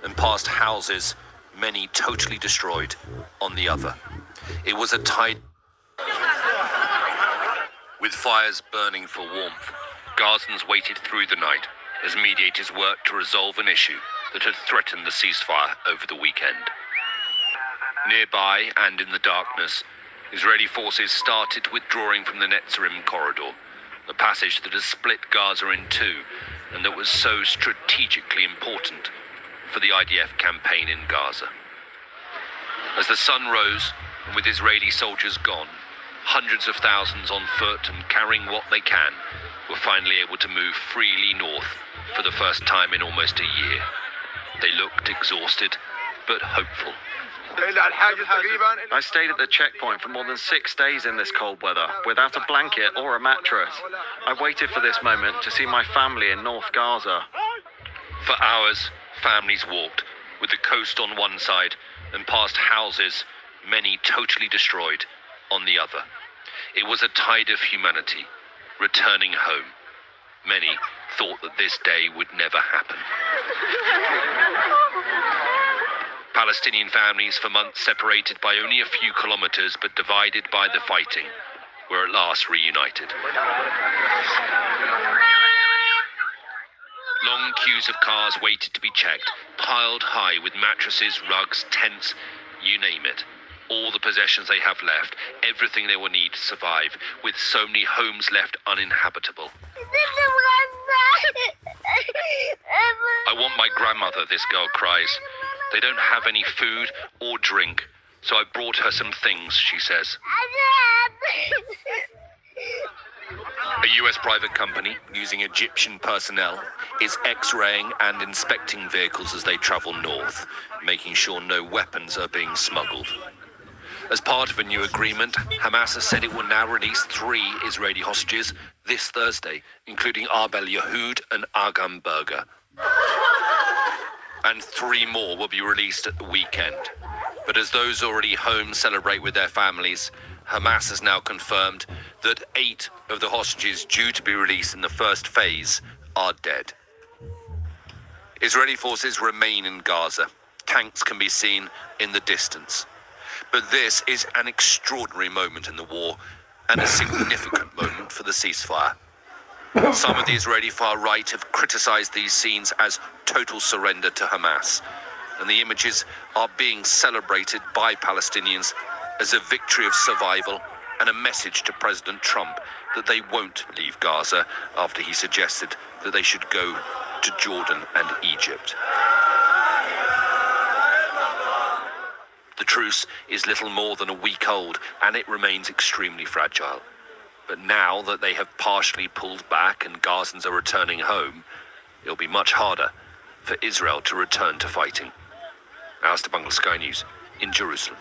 and past houses, many totally destroyed, on the other. It was a tide. With fires burning for warmth, Gazans waited through the night as mediators worked to resolve an issue that had threatened the ceasefire over the weekend. Nearby and in the darkness, Israeli forces started withdrawing from the Netzarim corridor, the passage that has split Gaza in two and that was so strategically important for the IDF campaign in Gaza. As the sun rose, and with Israeli soldiers gone, hundreds of thousands on foot and carrying what they can were finally able to move freely north for the first time in almost a year. They looked exhausted, but hopeful. I stayed at the checkpoint for more than 6 days in this cold weather, without a blanket or a mattress. I waited for this moment to see my family in North Gaza. For hours, families walked, with the coast on one side and past houses, many totally destroyed, on the other. It was a tide of humanity, returning home. Many thought that this day would never happen. Palestinian families, for months separated by only a few kilometers but divided by the fighting, were at last reunited. Long queues of cars waited to be checked, piled high with mattresses, rugs, tents, you name it. All the possessions they have left, everything they will need to survive, with so many homes left uninhabitable. I want my grandmother, this girl cries. They don't have any food or drink, so I brought her some things, she says. A US private company, using Egyptian personnel, is X-raying and inspecting vehicles as they travel north, making sure no weapons are being smuggled. As part of a new agreement, Hamas has said it will now release 3 Israeli hostages this Thursday, including Arbel Yehud and Agam Berger. And 3 more will be released at the weekend. But as those already home celebrate with their families, Hamas has now confirmed that 8 of the hostages due to be released in the first phase are dead. Israeli forces remain in Gaza. Tanks can be seen in the distance. But this is an extraordinary moment in the war and a significant moment for the ceasefire. Some of the Israeli far right have criticized these scenes as total surrender to Hamas, and the images are being celebrated by Palestinians as a victory of survival and a message to President Trump that they won't leave Gaza after he suggested that they should go to Jordan and Egypt. The truce is little more than a week old, and it remains extremely fragile. But now that they have partially pulled back and Gazans are returning home, it'll be much harder for Israel to return to fighting. Alistair Bungle, Sky News, in Jerusalem.